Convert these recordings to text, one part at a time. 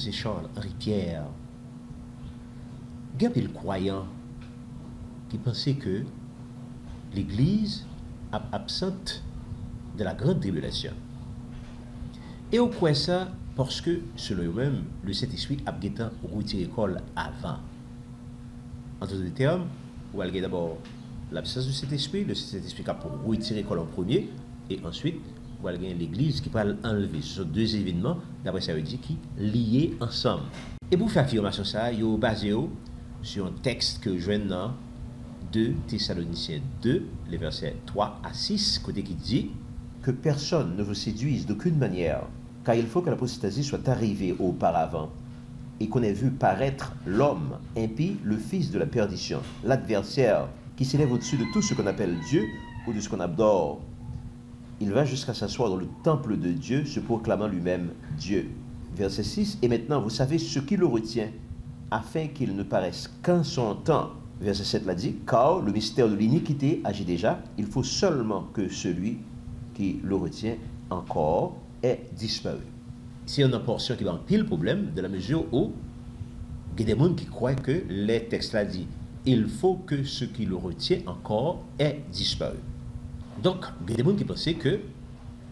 c'est Charles-Henri Pierre. Il y a des croyants qui pensaient que l'Église est absente de la grande tribulation. Et on croit ça parce que, selon eux-mêmes, le Saint-Esprit a retiré l'école avant. En d'autres termes, on va d'abord l'absence du Saint-Esprit, le Saint-Esprit a retiré l'école en premier, et ensuite, on va l'Église qui va l'enlever. Ce sont deux événements, d'après ça veut dire, qui liés ensemble. Et pour faire affirmation ça, ils ont basé sur un texte que je viens dans 2 Thessaloniciens 2, les versets 3 à 6, côté qui dit que personne ne vous séduise d'aucune manière, car il faut que l'apostasie soit arrivée auparavant, et qu'on ait vu paraître l'homme impie, le fils de la perdition, l'adversaire, qui s'élève au-dessus de tout ce qu'on appelle Dieu ou de ce qu'on adore. Il va jusqu'à s'asseoir dans le temple de Dieu, se proclamant lui-même Dieu. Verset 6, et maintenant vous savez ce qui le retient, afin qu'il ne paraisse qu'en son temps. Verset 7 l'a dit, car le mystère de l'iniquité agit déjà, il faut seulement que celui qui le retient encore ait disparu. C'est une portion qui va en pile problème, de la mesure où il y a des gens qui croient que les textes là dit, il faut que ce qui le retient encore ait disparu. Donc, il y a des gens qui pensaient que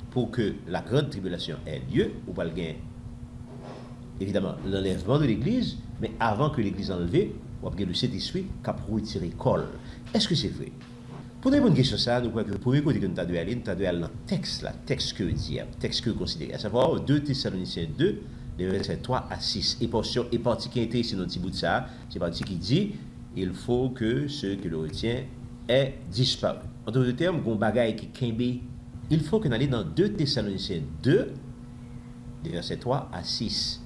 pour que la grande tribulation ait lieu, on va gagner évidemment l'enlèvement de l'Église, mais avant que l'Église enlevée, on va gagner le Saint-Esprit qui a retiré l'école. Est-ce que c'est vrai? Pour répondre à une question ça, nous croyons que le premier côté que nous devons aller dans le texte, là, texte que dit, texte que considère, à savoir 2 Thessaloniciens 2, les versets 3 à 6. Et portion et partie qui est ici dans le petit bout de ça, c'est partie qui dit il faut que ce qui le retient ait disparu. En d'autres termes, on bagaille qui kembe, il faut qu'on aille dans 2 Thessaloniciens 2, les versets 3 à 6.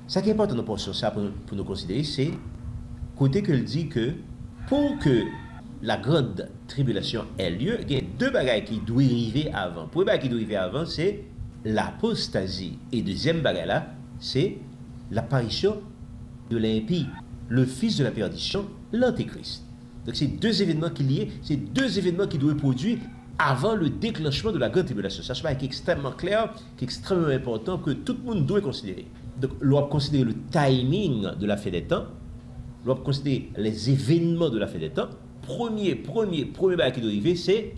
Ce qui est important dans portion ça pour nous considérer, c'est côté qu'il dit que pour que la grande tribulation ait lieu, il y a deux bagailles qui doivent arriver avant. Le premier bagaille qui doit arriver avant, c'est l'apostasie. Et deuxième bagaille là, c'est l'apparition de l'impie, le fils de la perdition, l'antéchrist. Donc c'est deux événements qui liés, c'est deux événements qui doivent produire avant le déclenchement de la grande tribulation. Ça, c'est extrêmement clair, qui est extrêmement important, que tout le monde doit considérer. Donc, on doit considérer le timing de la fin des temps, on doit considérer les événements de la fin des temps. Premier bail qui doit arriver, c'est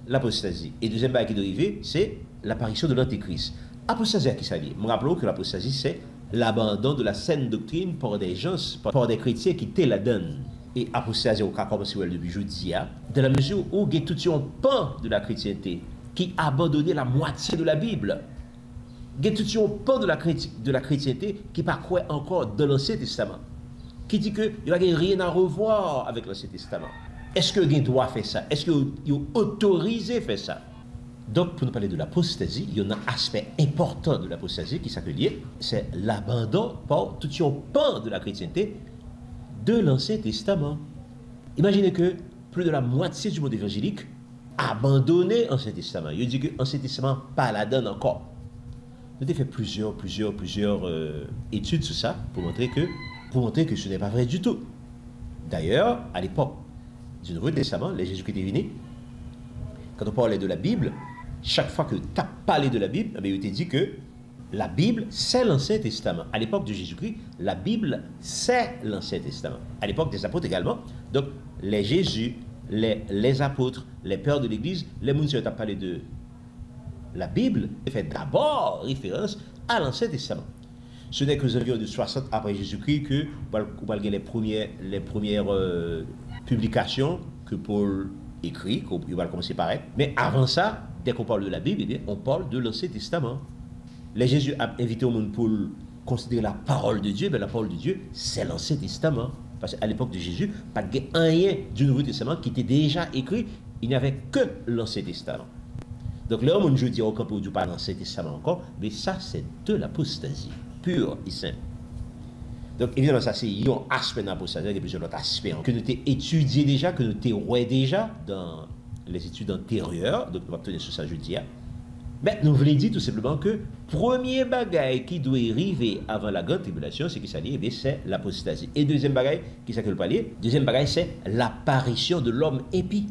l'apostasie. Et deuxième bail qui doit arriver, c'est l'apparition de l'antéchrist. Apostasie à qui ça lié? Nous rappelons que l'apostasie, c'est l'abandon de la saine doctrine par des gens, par des chrétiens qui te la donnent. Et apostasie, au cas comme si depuis jeudi, de la mesure où il y a tout un pan de la chrétienté qui a abandonné la moitié de la Bible. Il y a tout un pan de la chrétienté qui parcourt encore dans l'Ancien Testament, qui dit qu'il n'y a rien à revoir avec l'Ancien Testament. Est-ce que quelqu'un doit faire ça? Est-ce qu'il est autorisé à faire ça? Donc, pour nous parler de l'apostasie, il y a un aspect important de l'apostasie qui s'appelle, c'est l'abandon par tout un pan de la chrétienté de l'Ancien Testament. Imaginez que plus de la moitié du monde évangélique a abandonné l'Ancien Testament. Il dit que l'Ancien Testament pas la donne encore. Nous avons fait plusieurs études sur ça pour montrer que ce n'est pas vrai du tout. D'ailleurs, à l'époque du Nouveau Testament, les Jésus-Christ étaient venus, quand on parlait de la Bible, chaque fois que tu as parlé de la Bible, il était dit que la Bible, c'est l'Ancien Testament. À l'époque de Jésus-Christ, la Bible, c'est l'Ancien Testament. À l'époque des apôtres également. Donc, les Jésus, les apôtres, les pères de l'Église, les gens qui ont parlé de la Bible, fait d'abord référence à l'Ancien Testament. Ce n'est qu'aux environs de 60 après Jésus-Christ que vous voyez les premières publications que Paul écrit, qu'il va commencer par être. Mais avant ça, dès qu'on parle de la Bible, on parle de l'Ancien Testament. Les Jésus a invité au monde pour considérer la parole de Dieu, mais la parole de Dieu, c'est l'Ancien Testament. Parce qu'à l'époque de Jésus, pas de rien du Nouveau Testament qui était déjà écrit, il n'y avait que l'Ancien Testament. Donc là, on dit au camp où Dieu parle l'Ancien Testament encore, mais ça, c'est de l'apostasie, pure et simple. Donc évidemment, ça, c'est un aspect de l'apostasie, il y a plusieurs autres aspects que nous avons étudié déjà, que nous avons déjà dans les études antérieures, donc on va tenir sur ça jeudi. Mais nous voulons dire tout simplement que premier bagaille qui doit arriver avant la grande tribulation, c'est qui ça dit, c'est l'apostasie. Et deuxième bagaille, qui ça que le palier? Deuxième bagaille, c'est l'apparition de l'homme impie.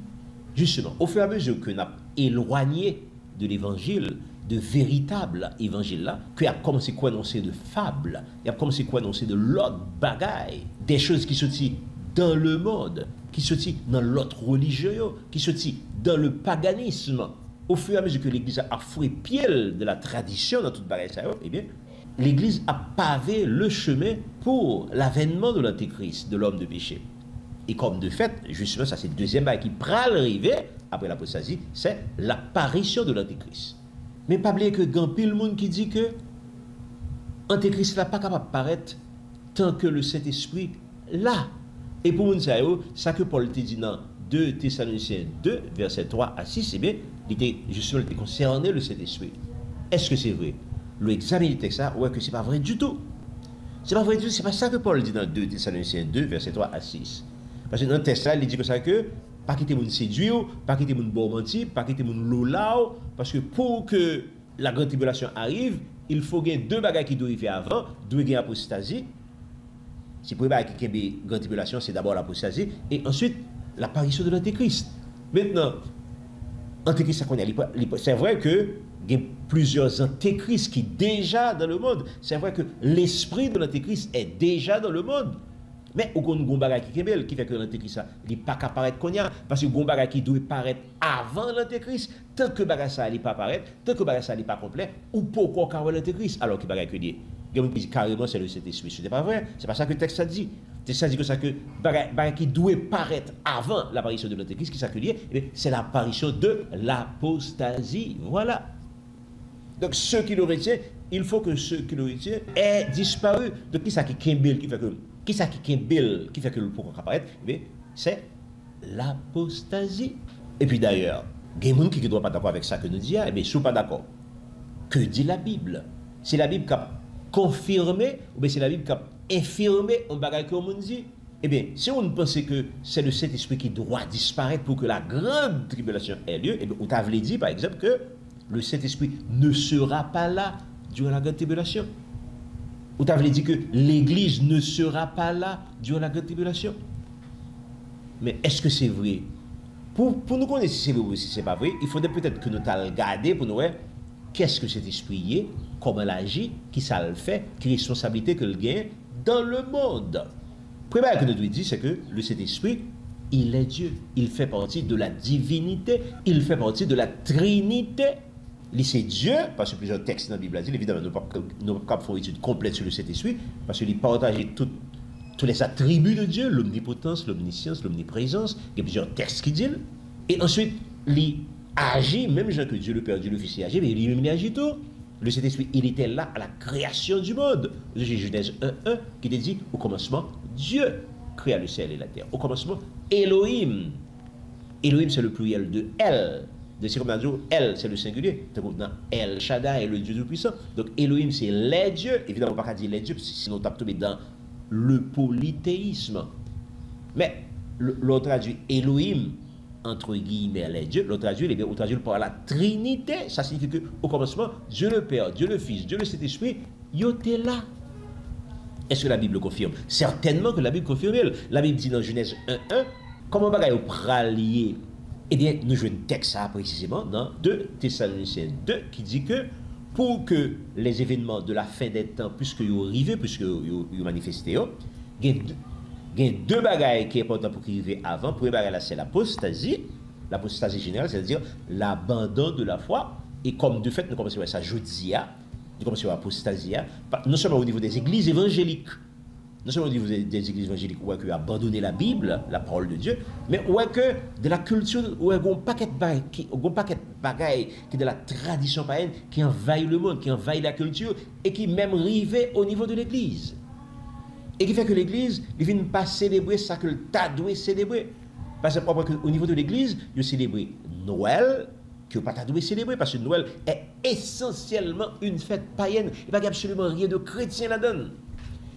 Justement, au fur et à mesure que nous avons éloigné de l'évangile, de véritable évangile là, qu'il a commencé à annoncer de fables, il a commencé à annoncer de l'autre bagaille, des choses qui sortent dans le monde, qui sortent dans l'autre religion, qui sortent dans le paganisme. Au fur et à mesure que l'Église a foué pied de la tradition dans toute bagaille ça, eh bien, l'Église a pavé le chemin pour l'avènement de l'Antéchrist, de l'homme de péché. Et comme de fait, justement, ça c'est le deuxième bail qui pral arriver après l'apostasie, c'est l'apparition de l'Antéchrist. Mais pas oublier que il y a pile monde qui dit que l'Antéchrist n'est pas capable de paraître tant que le Saint-Esprit là. Et pour nous, ça que Paul te dit dans 2 Thessaloniciens 2, versets 3 à 6, eh bien, il était justement concerné le Saint-Esprit. Est-ce que c'est vrai? Le examiner le texte, ouais, que c'est pas vrai du tout. C'est pas vrai du tout, c'est pas ça que Paul dit dans 2 Thessaloniciens 2, versets 3 à 6. Parce que dans le texte là, il dit que ça que pas quitter mon séduire, pas quitter mon bon menti, pas quitter mon lolao, parce que pour que la grande tribulation arrive, il faut qu'il y ait deux bagages qui doivent arriver avant, doivent y avoir apostasie. Si pour les qui la grande tribulation, c'est d'abord l'apostasie, et ensuite l'apparition de l'Antéchrist. Maintenant, Antéchrist, c'est vrai que il y a plusieurs antéchrists qui sont déjà dans le monde. C'est vrai que l'esprit de l'Antéchrist est déjà dans le monde. Mais au contraire, il y a un bagage qui fait que l'Antéchrist n'est pas capable de paraître qu'on y a, parce que il y a un bagage qui doit paraître avant l'Antéchrist. Tant que le bagage ça n'est pas paraître, tant que le bagage ça n'est pas complet, ou pourquoi carrément l'Antéchrist, alors qu'il y a un bagage qui dit carrément c'est le Saint-Esprit. Ce n'est pas vrai, c'est pas ça que le texte dit. Le texte dit que ça que bagage qui doit paraître avant l'apparition de l'Antéchrist, qui s'accueille, c'est l'apparition de l'apostasie. Voilà. Donc ceux qui le retiennent, il faut que ceux qui le retiennent aient disparu. Donc qui ça qui Kimbel qui fait que qui fait que le pourquoi apparaître, c'est l'apostasie. Et puis d'ailleurs, il y a des gens qui ne doivent pas d'accord avec ça que nous disons, mais si vous pas d'accord, que dit la Bible? C'est la Bible qui a confirmé ou bien c'est la Bible qui a infirmé un bagage que l'on dit? Eh bien, si on pense que c'est le Saint-Esprit qui doit disparaître pour que la grande tribulation ait lieu, eh bien, on t'avait dit par exemple que le Saint-Esprit ne sera pas là durant la grande tribulation. Ou t'avais dit que l'Église ne sera pas là durant la grande tribulation. Mais est-ce que c'est vrai? Pour nous connaître si c'est vrai ou si c'est pas vrai, il faudrait peut-être que nous regardions pour nous voir qu'est-ce que cet esprit est, comment il agit, qui ça le fait, quelle responsabilité qu'il gagne dans le monde. Le premier que nous devons dire, c'est que le Saint-Esprit, il est Dieu. Il fait partie de la divinité, il fait partie de la Trinité. C'est Dieu, parce que plusieurs textes dans la Bible disent, évidemment, nous ne pouvons pas faire une étude complète sur le Saint-Esprit, parce qu'il partage tous les attributs de Dieu, l'omnipotence, l'omniscience, l'omniprésence, il y a plusieurs textes qui disent. Et ensuite, il agit, même gens que Dieu le Père, Dieu le Fils, il agit, mais il agit tout. Le Saint-Esprit, il était là à la création du monde. J'ai Genèse 1:1 qui dit, au commencement, Dieu créa le ciel et la terre. Au commencement, Elohim. Elohim, c'est le pluriel de El. C'est comme on dit, El, c'est le singulier. Dans El Shaddai est le Dieu tout-puissant. Donc Elohim, c'est les dieux. Évidemment, on ne peut pas dire les dieux, sinon on tape tomber dans le polythéisme. Mais l'autre traduit Elohim, entre guillemets, les dieux. L'autre traduit, on traduit par la Trinité. Ça signifie qu'au commencement, Dieu le Père, Dieu le Fils, Dieu le Saint-Esprit, il était là. Est-ce que la Bible confirme? Certainement que la Bible confirme. La Bible dit dans Genèse 1:1, comment bagaille au pralier? Eh bien, nous jouons un texte ça précisément dans 2 Thessaloniciens 2 qui dit que pour que les événements de la fin des temps, puisque ils arrivent, puisque ils manifestent, il y a deux bagailles qui sont importantes pour qu'ils arrivent avant. Le premier bagaille, c'est l'apostasie générale, c'est-à-dire l'abandon de la foi. Et comme de fait, nous commençons à ça jeudi, nous commençons à l'apostasie, non seulement au niveau des églises évangéliques, non seulement au niveau des églises évangéliques, où on a abandonné la Bible, la parole de Dieu, mais où que de la culture, où il y a un paquet de bagailles qui est de la tradition païenne, qui envahit le monde, qui envahit la culture, et qui même arrive au niveau de l'église. Et qui fait que l'église ne vient pas célébrer ça que le tas doit célébrer. Parce qu'au niveau de l'église, il célèbre Noël, que pas doit célébrer, parce que Noël est essentiellement une fête païenne. Il n'y a absolument rien de chrétien là-dedans.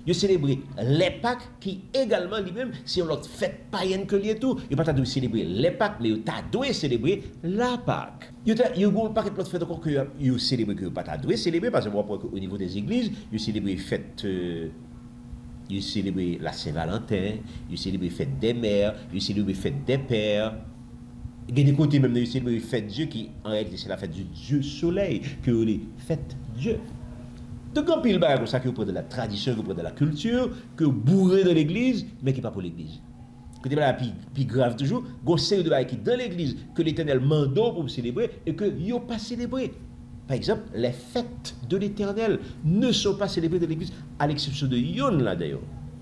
Il célèbre les Pâques, qui également lui-même, c'est une autre fête païenne que lui tout. Il n'y a pas de célébrer les Pâques, mais il doit célébrer la Pâque. Il y a un paquet de fêtes encore que il célèbre que pas doit célébrer, parce qu'au niveau des églises, il célèbre fête. Il célèbre la Saint-Valentin, il célèbre fête des mères, il célèbre fête des pères. Il y a des côtés même de célébrer fête Dieu qui en réalité c'est la fête du Dieu soleil que les fête Dieu. Donc en pile comme ça que vous prenez de la tradition, que vous prenez de la culture, que vous bourrez dans l'église, mais qui n'est pas pour l'église. Côté là puis grave toujours, vous série de bail qui dans l'église que l'Éternel mandou pour célébrer et que yo pas célébrer. Par exemple, les fêtes de l'Éternel ne sont pas célébrées dans l'église à l'exception de Yon là d'ailleurs.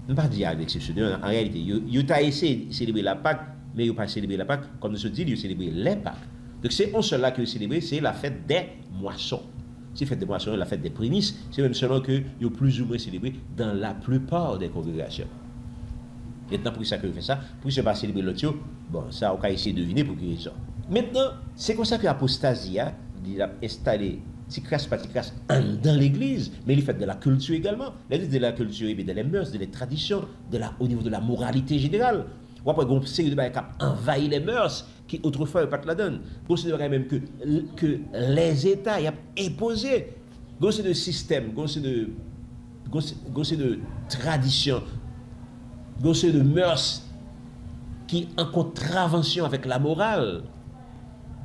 Ne pas dire à l'exception de Yon, en réalité, yo t'a essayé de célébrer la Pâque, mais yo pas célébré la Pâque, comme nous se dit, yo célébrer les Pâques. Donc c'est un seul là que vous célébrez, c'est la fête des moissons. C'est la fête des moissons, la fête des prémices, c'est même seulement que yo plus ou moins célébré dans la plupart des congrégations. Maintenant, pour ça que vous faites ça, pour ne pas célébrer l'autre, bon, ça, on va essayer de deviner pour qui ça. Maintenant, c'est comme ça que l'apostasie a installé Ticras dans l'église, mais il fait de la culture également. L'église de la culture, et de les mœurs, de les traditions, au niveau de la moralité générale. Ou après, une série de bagages qui envahit les mœurs, qui autrefois, pas la donne. Une série de bagages même que les États ont imposé. Une série de systèmes, une série de traditions, une série de mœurs qui en contravention avec la morale.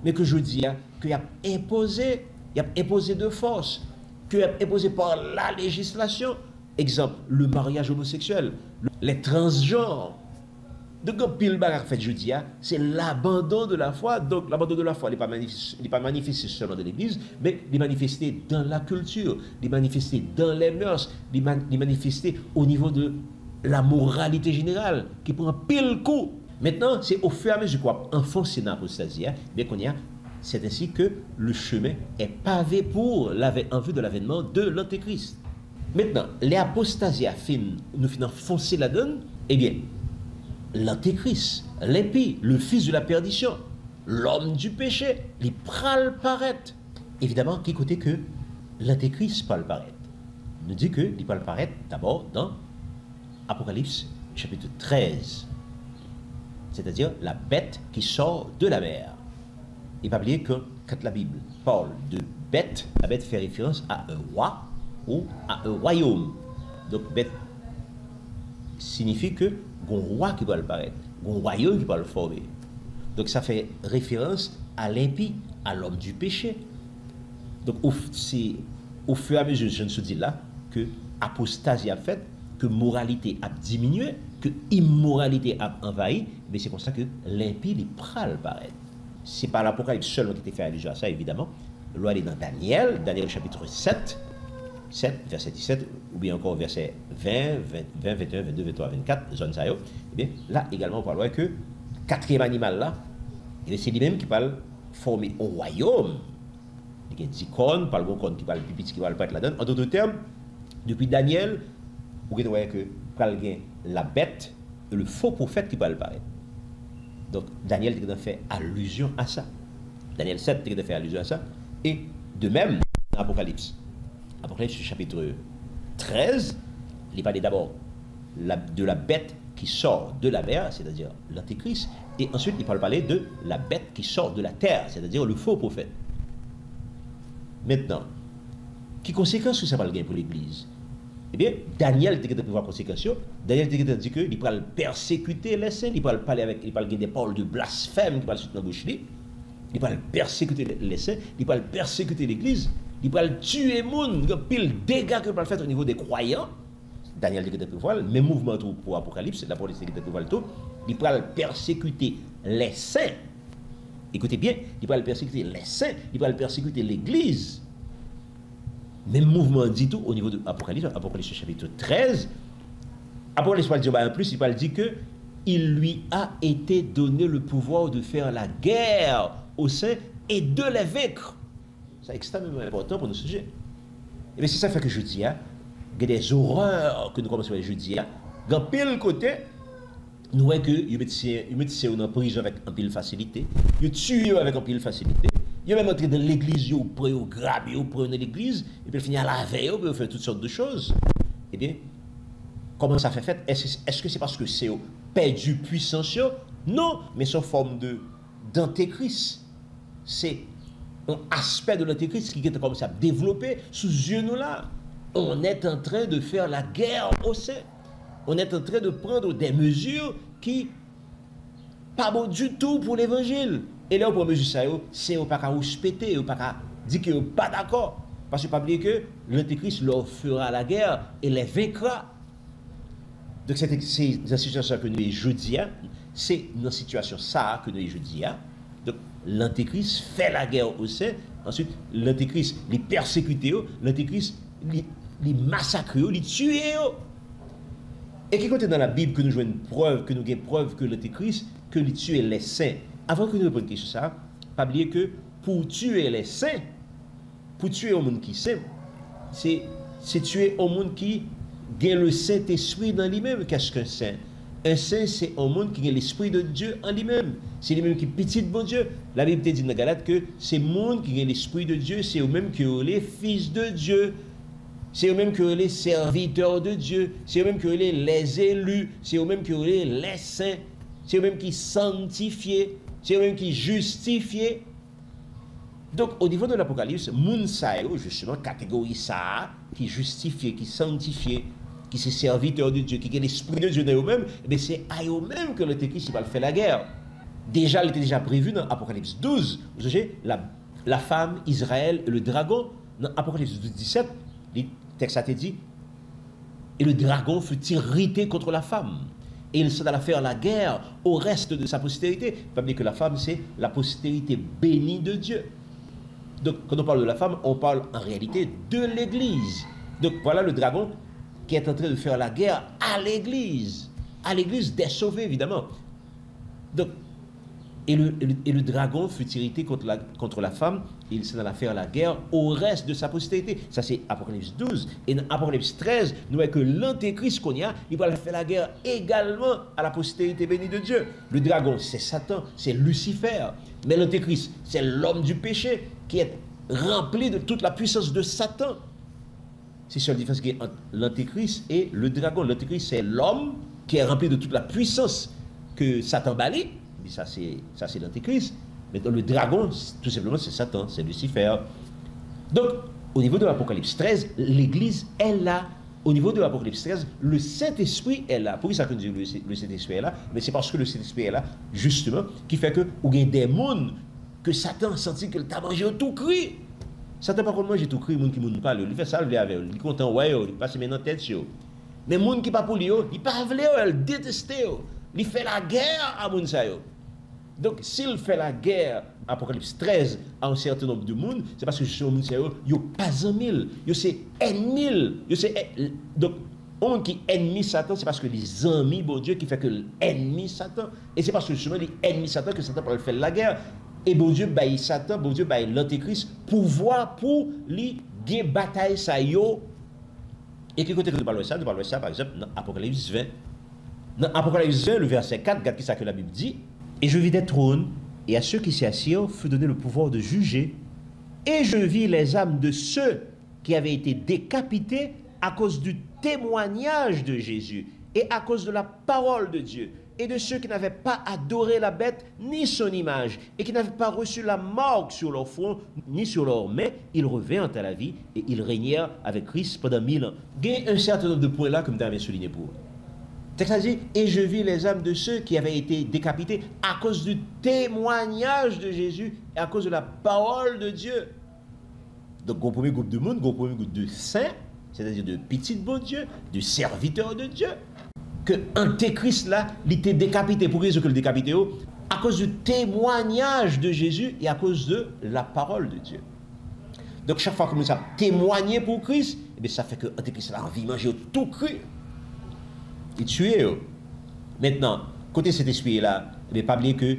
Mais que je dis, qu'il a imposé de force, qu'il a imposé par la législation. Exemple, le mariage homosexuel, les transgenres. Donc, pile bagarre fait jeudi, c'est l'abandon de la foi. Donc, l'abandon de la foi, il n'est pas manifesté seulement dans l'église, mais il est manifesté dans la culture, il est manifesté dans les mœurs, il est manifesté au niveau de la moralité générale, qui prend pile coup. Maintenant, c'est au fur et à mesure qu'on enfonce dans l'apostasie, bien qu'on y a, c'est ainsi que le chemin est pavé en vue de l'avènement de l'Antéchrist. Maintenant, les apostasies nous finissent foncer la donne, eh bien, l'Antéchrist, l'impie, le fils de la perdition, l'homme du péché, il pral paraître. Évidemment, qui côté que l'Antéchrist pral paraître? Nous dit que il pral paraître d'abord dans Apocalypse chapitre 13. C'est-à-dire la bête qui sort de la mer. Il ne faut pas oublier que quand la Bible parle de bête, la bête fait référence à un roi ou à un royaume. Donc bête signifie que un roi qui va apparaître, un royaume qui va le former. Donc ça fait référence à l'impie, à l'homme du péché. Donc c'est au fur et à mesure, je ne se dis là, que apostasie a fait, que moralité a diminué, que immoralité a envahi, mais c'est comme ça que l'impie, il pral paraître. C'est pas l'Apocalypse seulement qui était fait allusion à ça, évidemment. Loi est dans Daniel chapitre 7, verset 17, ou bien encore verset 20, 21, 22, 23, 24, zone ça. Eh bien, là également, on parle que quatrième animal là, c'est lui-même qui parle former un royaume. Il y a des icônes, parle qui parle plus qui parle pas là-dedans. En d'autres termes, depuis Daniel, vous voyez que la bête et le faux prophète qui parle pareil. Donc Daniel a fait allusion à ça. Daniel 7 a fait allusion à ça. Et de même, dans Apocalypse chapitre 13, il parle d'abord de la bête qui sort de la mer, c'est-à-dire l'Antéchrist, et ensuite il parler de la bête qui sort de la terre, c'est-à-dire le faux prophète. Maintenant, quelles conséquences que ça va gagner pour l'Église? Eh bien, Daniel a prévoir conséquences. Daniel a dit qu'il va persécuter les saints, il va parler avec, il va des paroles de blasphème qui va suite dans la bouche, il va persécuter les saints, il va persécuter l'Église, il va tuer les gens, il va pile dégâts qu'il va faire au niveau des croyants. Daniel a prévoir, même mouvement pour Apocalypse, la police a prévoir tout, il va persécuter les saints. Écoutez bien, il va persécuter les saints, il va persécuter l'Église. Même mouvement dit tout au niveau de Apocalypse chapitre 13. Apocalypse va dire en plus, il va dire que il lui a été donné le pouvoir de faire la guerre aux saints et de les vaincre. C'est extrêmement important pour nos sujets. Et bien c'est ça fait que je dis, il y a des horreurs que nous commençons à jeudi. Dans pile côté, nous voyons que ils mettent dans la prison avec un pile facilité, ils tuent avec un pile facilité. Il y a même entré dans l'église, ils prennent grab, ils prennent l'église, et puis finir à la veille, ils faire toutes sortes de choses. Eh bien, comment ça fait? Est-ce que c'est parce que c'est perdu puissance? Non, mais c'est une forme d'antéchrist. C'est un aspect de l'antéchrist qui est comme ça développé sous yeux nous là. On est en train de faire la guerre au sein. On est en train de prendre des mesures qui pas bon du tout pour l'évangile. Et là, pour mesure ça, c'est pas qu'à respecter, pas qu'à dire que pas d'accord. Parce que pas oublier que l'Antéchrist leur fera la guerre et les vaincra. Donc c'est la situation que nous avons jeudi, c'est une situation ça que nous avons jeudi. Donc l'Antéchrist fait la guerre au sein, ensuite l'Antéchrist les persécute, l'Antéchrist les massacre, les tue. Et qui côté dans la Bible que nous jouons une preuve, que nous avons preuve que l'Antéchrist, que les tuer les saints. Avant que nous répondions sur ça, pas oublier que pour tuer les saints, pour tuer un monde qui saint, c'est tuer un monde qui a le Saint-Esprit dans lui-même. Qu'est-ce qu'un saint? Un saint, c'est un monde qui a l'Esprit de Dieu en lui-même. C'est lui-même qui est petit de bon Dieu. La Bible dit dans Galate que c'est le monde qui a l'Esprit de Dieu, c'est eux-mêmes qui ont les fils de Dieu. C'est eux-mêmes qui ont les serviteurs de Dieu. C'est eux-mêmes qui ont les élus. C'est eux-mêmes qui ont les saints. C'est eux-mêmes qui sanctifiés. C'est eux-mêmes qui justifiés. Donc, au niveau de l'Apocalypse, moun sa yo, justement, catégorie ça, qui justifie, qui sanctifie, qui se serviteur de Dieu, qui est l'Esprit de Dieu dans eux-mêmes, c'est à eux-mêmes que l'Antéchrist va faire la guerre. Déjà, il était déjà prévu dans Apocalypse 12. Vous savez, la femme, Israël et le dragon, dans Apocalypse 12, 17, le texte a été dit, et le dragon fut irrité contre la femme. Et il s'en alla faire la guerre au reste de sa postérité. Il faut pas oublier que la femme, c'est la postérité bénie de Dieu. Donc, quand on parle de la femme, on parle en réalité de l'Église. Donc, voilà le dragon qui est en train de faire la guerre à l'Église des sauvés, évidemment. Donc, et le dragon fut irrité contre la femme, et il s'en alla faire la guerre au reste de sa postérité. Ça, c'est Apocalypse 12. Et dans Apocalypse 13, nous voyons que l'Antéchrist qu'on y a, il va faire la guerre également à la postérité bénie de Dieu. Le dragon, c'est Satan, c'est Lucifer. Mais l'Antéchrist, c'est l'homme du péché qui est rempli de toute la puissance de Satan. C'est sur la différence entre l'Antéchrist et le dragon. L'Antéchrist, c'est l'homme qui est rempli de toute la puissance que Satan balaye. Ça, c'est l'Antéchrist. Maintenant, le dragon, tout simplement, c'est Satan, c'est Lucifer. Donc, au niveau de l'Apocalypse 13, l'Église est là. Au niveau de l'Apocalypse 13, le Saint-Esprit est là. Pourquoi ça qu'on dit le Saint-Esprit est là? Mais c'est parce que le Saint-Esprit est là, justement, qui fait que, il y a des mondes que Satan a senti que t'a mangé tout cru. Satan pas contre manger tout cru, monde qui ne pas, il fait ça, il avec, il est content, ouais, il passe maintenant tête. Mais monde qui pas pour lui, il pas veut, il déteste, il fait la guerre à moun sa yo. Donc, s'il fait la guerre, Apocalypse 13, à un certain nombre de monde, c'est parce que justement, il n'y a pas 1 000, c'est ennemi. Donc, on qui ennemi Satan, c'est parce que les amis, bon Dieu, qui fait que l'ennemi Satan. Et c'est parce que justement, les ennemis Satan, que Satan peut faire la guerre. Et bon Dieu, baille Satan, bon Dieu, baille l'Antéchrist, pouvoir pour les bataille ça yo. Et qui côté que nous parlons de ça, par exemple, dans Apocalypse 20. Dans Apocalypse 20, le verset 4, regarde ce que la Bible dit. Et je vis des trônes, et à ceux qui s'y assirent fut donné le pouvoir de juger. Et je vis les âmes de ceux qui avaient été décapités à cause du témoignage de Jésus et à cause de la parole de Dieu. Et de ceux qui n'avaient pas adoré la bête ni son image et qui n'avaient pas reçu la marque sur leur front ni sur leurs mains, ils revinrent à la vie et ils régnèrent avec Christ pendant 1000 ans. Il y a un certain nombre de points là que je vais souligner pour vous. Texte dit, et je vis les âmes de ceux qui avaient été décapités à cause du témoignage de Jésus et à cause de la parole de Dieu. Donc, un premier groupe de monde, un premier groupe de saints, c'est-à-dire de petits bon Dieu, de serviteurs de Dieu, que Antéchrist là, il était décapité. Pourquoi est-ce que le décapité? À cause du témoignage de Jésus et à cause de la parole de Dieu. Donc, chaque fois que nous avons témoigné pour Christ, eh bien, ça fait que Antéchrist a envie de manger tout cru. Il tué. Maintenant, côté cet esprit-là, ne pas oublier que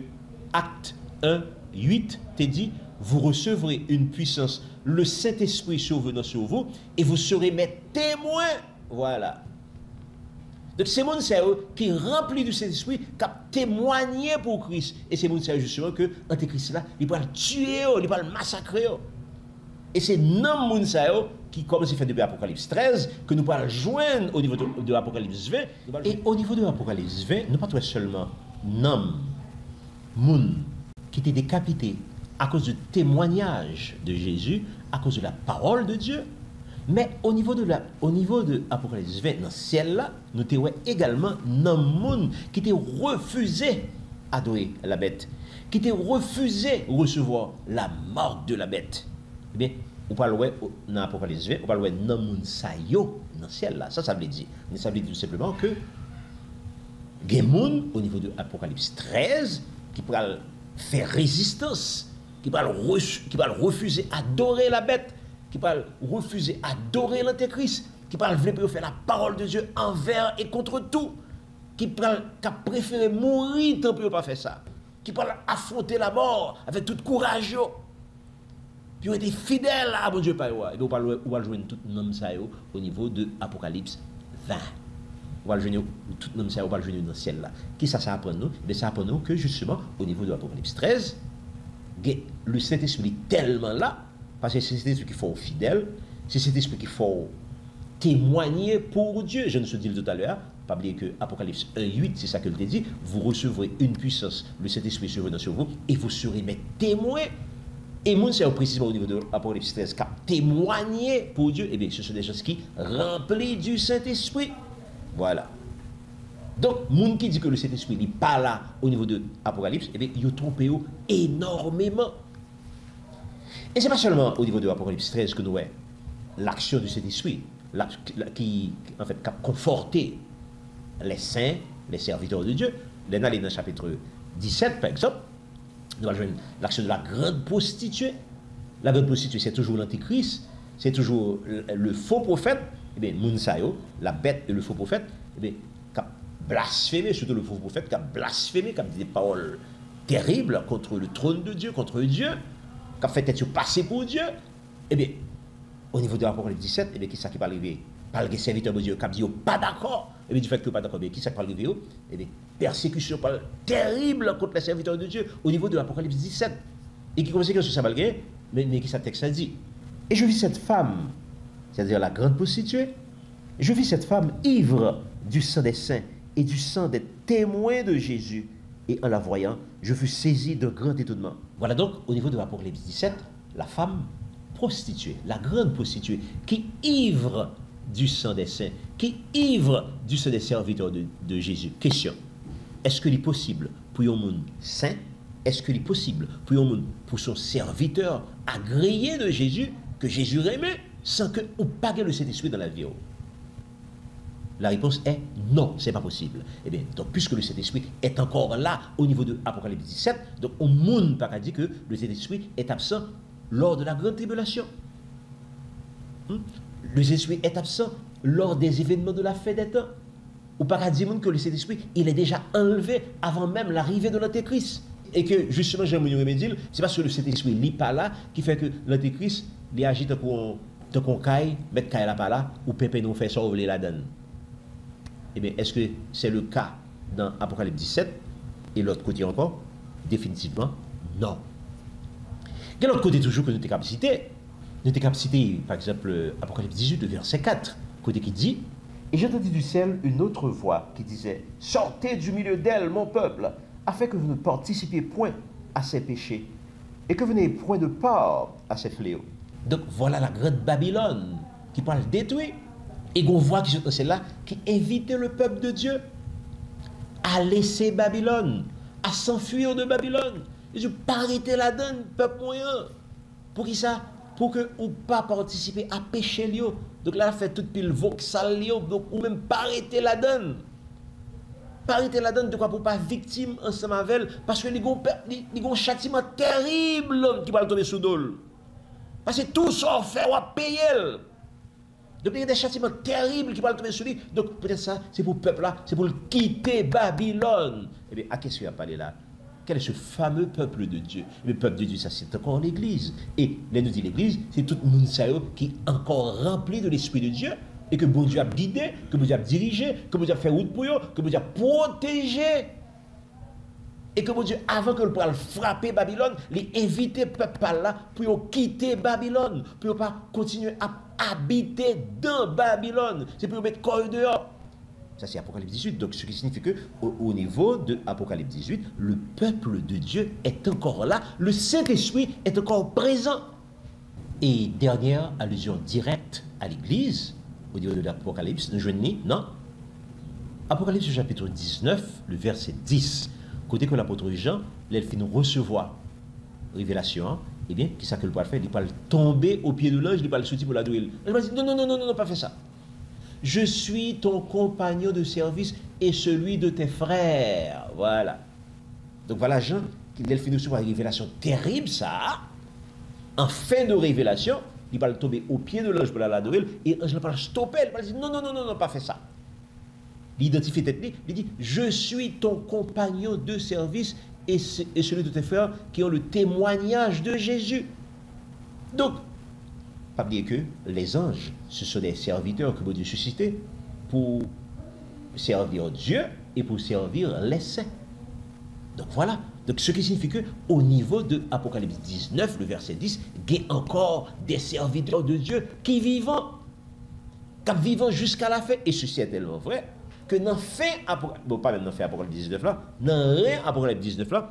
Acte 1, 8 te dit, vous recevrez une puissance, le Saint-Esprit survenant sur vous, et vous serez mes témoins. Voilà. Donc c'est mon cerveau qui est rempli du Saint-Esprit, qui a témoigné pour Christ. Et c'est mon cerveau justement que Antéchrist-là, il va le tuer, il va le massacrer. Et c'est non mon cerveau qui, comme c'est fait depuis Apocalypse 13, que nous pouvons joindre au niveau de Apocalypse 20. Et au niveau de Apocalypse 20, nous pas seulement nom, moun, qui était décapité à cause du témoignage de Jésus, à cause de la parole de Dieu. Mais au niveau de Apocalypse 20, dans le ciel là, nous avons également nom moun qui était refusé adorer la bête, qui t'a refusé recevoir la marque de la bête. Eh bien, on parle dans l'Apocalypse 20, on parle dans moun sa yo dans le ciel là. Ça veut dire. Mais ça veut dire tout simplement que il y a des gens au niveau de l'Apocalypse 13 qui peuvent faire résistance, qui peuvent refuser d'adorer la bête, qui peuvent refuser d'adorer l'Antéchrist, qui peuvent faire la parole de Dieu envers et contre tout, qui peuvent préférer mourir tant pis pas faire ça, qui peuvent affronter la mort avec tout courage. Puis ont été fidèles à mon Dieu par eux. Et puis on va jouer tout nom ça au niveau de Apocalypse 20. On va jouer tout nom ça, on va jouer dans le ciel là. Qui ça apprend nous? Mais ça apprend nous que justement au niveau de l'Apocalypse 13, le Saint-Esprit est tellement là parce que c'est cet esprit qui faut fidèle, c'est cet esprit qui faut témoigner pour Dieu. Je ne te dis tout à l'heure, pas oublier que Apocalypse 1:8, c'est ça que le dit, vous recevrez une puissance, le Saint-Esprit survenant sur vous et vous serez mes témoins. Et moun c'est précisément au niveau de l'Apocalypse 13 qui a témoigné pour Dieu, et bien ce sont des gens qui remplissent du Saint-Esprit. Voilà. Donc, moun qui dit que le Saint-Esprit n'est pas là au niveau de l'Apocalypse, et bien il a trompé énormément. Et c'est pas seulement au niveau de l'Apocalypse 13 que nous voyons l'action du Saint-Esprit, qui en fait a conforté les saints, les serviteurs de Dieu. Là, dans le chapitre 17, par exemple, nous allons l'action de la grande prostituée. La grande prostituée, c'est toujours l'antéchrist, c'est toujours le faux prophète. Eh bien, Mounsayo, la bête et le faux prophète, eh bien, qui a blasphémé, surtout le faux prophète, qui a blasphémé, qui a dit des paroles terribles contre le trône de Dieu, contre Dieu, qui a fait être passer pour Dieu. Eh bien, au niveau de l'Apocalypse 17, eh bien, qui ça qui va arriver? Par les serviteurs de Dieu, qui a dit pas d'accord. Et bien, du fait que pas d'accord, qui ça qui va arriver? Eh bien, persécution terrible contre les serviteurs de Dieu au niveau de l'Apocalypse 17. Et qui conséquence sur ça va le mais qui ça texte a dit? Et je vis cette femme, c'est-à-dire la grande prostituée, je vis cette femme ivre du sang des saints et du sang des témoins de Jésus. Et en la voyant, je fus saisi de grand étonnement. Voilà donc, au niveau de l'Apocalypse 17, la femme prostituée, la grande prostituée, qui ivre du sang des saints, qui ivre du sang des serviteurs de Jésus. Question, est-ce qu'il est possible pour un monde saint, est-ce qu'il est possible pour un monde, pour son serviteur agréé de Jésus, que Jésus aimait, sans que ou pas le Saint-Esprit dans la vie? La réponse est non, c'est pas possible. Eh bien, donc, puisque le Saint-Esprit est encore là au niveau de Apocalypse 17, donc on ne peut pas dire que le Saint-Esprit est absent lors de la grande tribulation. Le Saint-Esprit est absent lors des événements de la fin des temps. Ou pas dire que le Saint-Esprit, il est déjà enlevé avant même l'arrivée de l'Antéchrist. Et que justement, Jean-Mounion Médil, c'est parce que le Saint-Esprit n'est pas là qui fait que l'Antéchrist, il agit pour qu'on caille, mettre caille là pas là, ou pépé nous fait sauver la donne. Eh bien, est-ce que c'est le cas dans Apocalypse 17 et l'autre côté encore? Définitivement, non. De l'autre côté, toujours que nous avons cité, par exemple, Apocalypse 18, le verset 4, côté qui dit: et j'entendis du ciel une autre voix qui disait: sortez du milieu d'elle, mon peuple, afin que vous ne participiez point à ses péchés et que vous n'ayez point de part à ses fléaux. Donc voilà la grande Babylone qui parle détruire. Et qu'on voit qui sont celle-là qui invitait le peuple de Dieu à laisser Babylone, à s'enfuir de Babylone. Et je pas arrêter la donne, peuple moyen. Pour qui ça? Pour que ou pas participer à péché lio. Donc là, fait toute pile voxal lio, donc ou même pas arrêter la donne. Pas arrêter la donne de quoi pour pas victime ensemble avec elle, parce que les ont un châtiment terrible qui va tomber sous dol. Parce que tout ça fait ou à payer. Donc il y a des châtiments terribles qui vont tomber sur lui. Donc peut-être ça, c'est pour le peuple là, c'est pour le quitter Babylone. Eh bien, à qu'est-ce qu'il a parlé là? Quel est ce fameux peuple de Dieu? Le peuple de Dieu, ça c'est encore l'Église. Et là nous dit l'Église, c'est tout le monde qui est encore rempli de l'Esprit de Dieu et que bon Dieu a guidé, que bon Dieu a dirigé, que bon Dieu a fait route pour eux, que bon Dieu a protégé. Et que bon Dieu, avant que le puisse frapper Babylone, les inviter le peuple là pour quitter Babylone, pour ne pas continuer à habiter dans Babylone. C'est pour mettre corps dehors. Ça, c'est Apocalypse 18. Donc, ce qui signifie que au niveau de Apocalypse 18, le peuple de Dieu est encore là. Le Saint-Esprit est encore présent. Et dernière allusion directe à l'Église, au niveau de l'Apocalypse, nous joignons, non? Apocalypse chapitre 19, le verset 10. Côté que l'apôtre Jean, il finit recevoir révélation, eh bien, qui ça que le peut faire? Il peut tomber au pied de l'ange, il peut le sortir pour l'adorer. Il va dire non, non, non, non, non, pas faire ça. Je suis ton compagnon de service et celui de tes frères. Voilà. Donc voilà Jean, il finit recevoir une révélation terrible, ça. En fin de révélation, il va tomber au pied de l'ange pour l'adorer et l'ange va le stopper, il va dire non, non, non, non, non, pas faire ça. Il identifie tête, il dit je suis ton compagnon de service et celui de tes frères qui ont le témoignage de Jésus. Donc, pas oublier que les anges, ce sont des serviteurs que Dieu a suscités pour servir Dieu et pour servir les saints. Donc voilà. Donc ce qui signifie que au niveau de Apocalypse 19, le verset 10, il y a encore des serviteurs de Dieu qui vivent jusqu'à la fin. Et ceci est tellement vrai que dans fin Apocalypse, bon pas même dans fin Apocalypse 19 là, dans rien Apocalypse 19 là,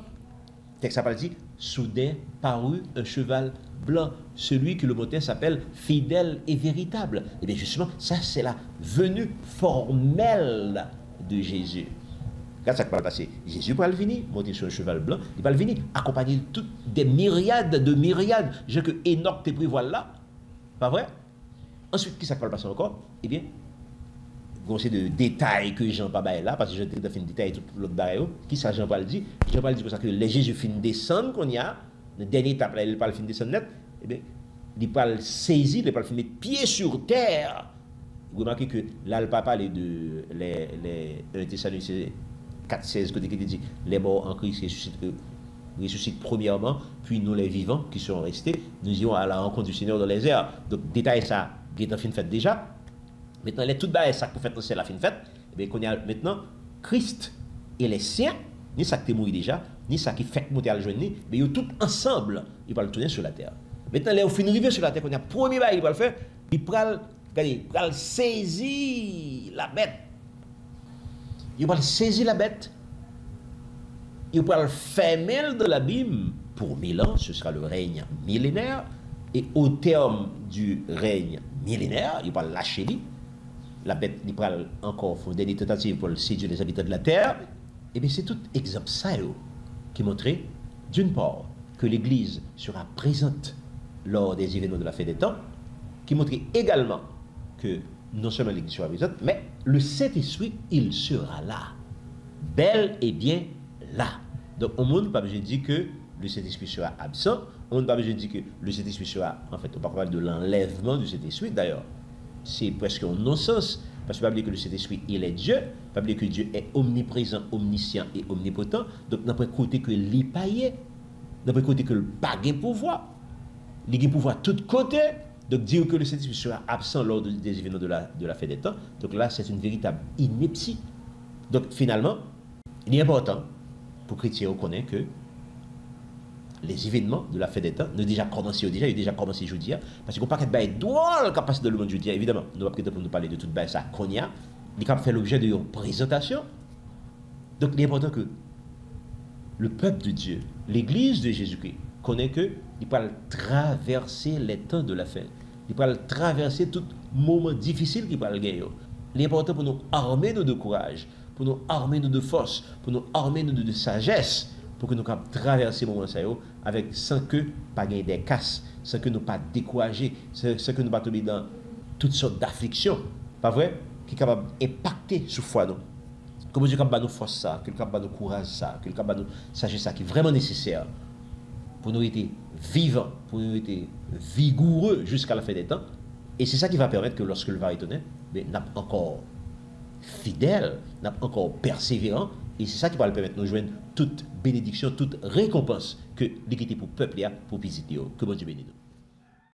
texte ça dit soudain parut un cheval blanc, celui que le moteur s'appelle fidèle et véritable. Et bien justement, ça c'est la venue formelle de Jésus. Quand ça va passer, Jésus va venir, monter sur un cheval blanc, il va venir accompagner toutes des myriades de myriades. J'ai que Enoch te prévoit là, pas vrai? Ensuite, qui ça va passer encore? Eh bien, c'est de détails que Jean pas là, parce que je t'ai fait un détail tout l'autre barrière. Qui ça Jean Paul dit? Jean Paul dit pour ça que les Jésus fin descendre qu'on y a, la dernière étape là, il parle fin descendre net, eh bien, il parle saisir, il parle mettre pied sur terre. Vous remarquez que là, le papa parle de les Thessaloniciens 4,16, côté qui dit les morts en Christ ressuscitent premièrement, puis nous les vivants qui sont restés, nous irons à la rencontre du Seigneur dans les airs. Donc, détail ça, qui est en fin de fête déjà. Maintenant, les toutes bas ça pour faire c'est la fin de fête. Et bien, qu'on y a maintenant Christ et les siens, ni ça qui est mort déjà, ni ça qui fait monter à la journée, mais ils sont tous ensemble, ils vont le tourner sur la terre. Maintenant, les fin arriver sur la terre, qu'on y a premier bail, il va le faire, il va saisir la bête. Il va saisir la bête. Il va le fermer de l'abîme pour 1000 ans, ce sera le règne millénaire. Et au terme du règne millénaire, il va lâcher lui. La bête, il va encore faire des tentatives pour séduire les habitants de la terre. Et bien, c'est tout exemple ça qui montrait, d'une part, que l'Église sera présente lors des événements de la fin des temps, qui montrait également que non seulement l'Église sera présente, mais le Saint-Esprit, il sera là. Bel et bien là. Donc, au monde, pas besoin de dire que le Saint-Esprit sera absent. On n'a pas besoin de dire que le Saint-Esprit sera, en fait, on ne parle pas de l'enlèvement du Saint-Esprit. D'ailleurs, c'est presque un non-sens. Parce que pas oublier que le Saint-Esprit, il est Dieu. Pas oublier que Dieu est omniprésent, omniscient et omnipotent. Donc, n'a pas côté que l'Ipaïe, n'a pas côté que le baguet pouvoir. Il a pouvoir de tous côtés. Donc, dire que le Saint-Esprit sera absent lors des événements de la fin des temps, donc là, c'est une véritable ineptie. Donc, finalement, il est important pour les chrétiens reconnaître que les événements de la fin des temps ont déjà commencé il a déjà commencé jeudi, parce qu'on ne peut pas être droit la capacité de le monde jeudi, évidemment. Nous ne pouvons pas nous parler de tout ça qu'on y a. Il a fait l'objet d'une présentation. Donc, il est important que le peuple de Dieu, l'Église de Jésus-Christ, connaît que il peut traverser les temps de la fin. Il peut traverser tout moment difficile qu'il peut gagner. Il est important pour nous armer de courage, pour nous armer de force, pour nous armer de sagesse, pour que nous puissions traverser moments avec sans que pas gagner des casses, sans que nous pas décourager, sans que nous pas tomber dans toutes sortes d'afflictions, pas vrai, qui est capable d'impacter sur foi nous. Comme Dieu capable nous force ça, que capable nous courage ça, que capable nous sagesse ça qui est vraiment nécessaire pour nous être vivants, pour nous être vigoureux jusqu'à la fin des temps. Et c'est ça qui va permettre que lorsque le va étonner, nous sommes encore fidèles, nous sommes encore persévérants. Et c'est ça qui va nous permettre de nous joindre toute bénédiction, toute récompense que l'équité pour le peuple a pour visiter. Que bon Dieu bénisse nous.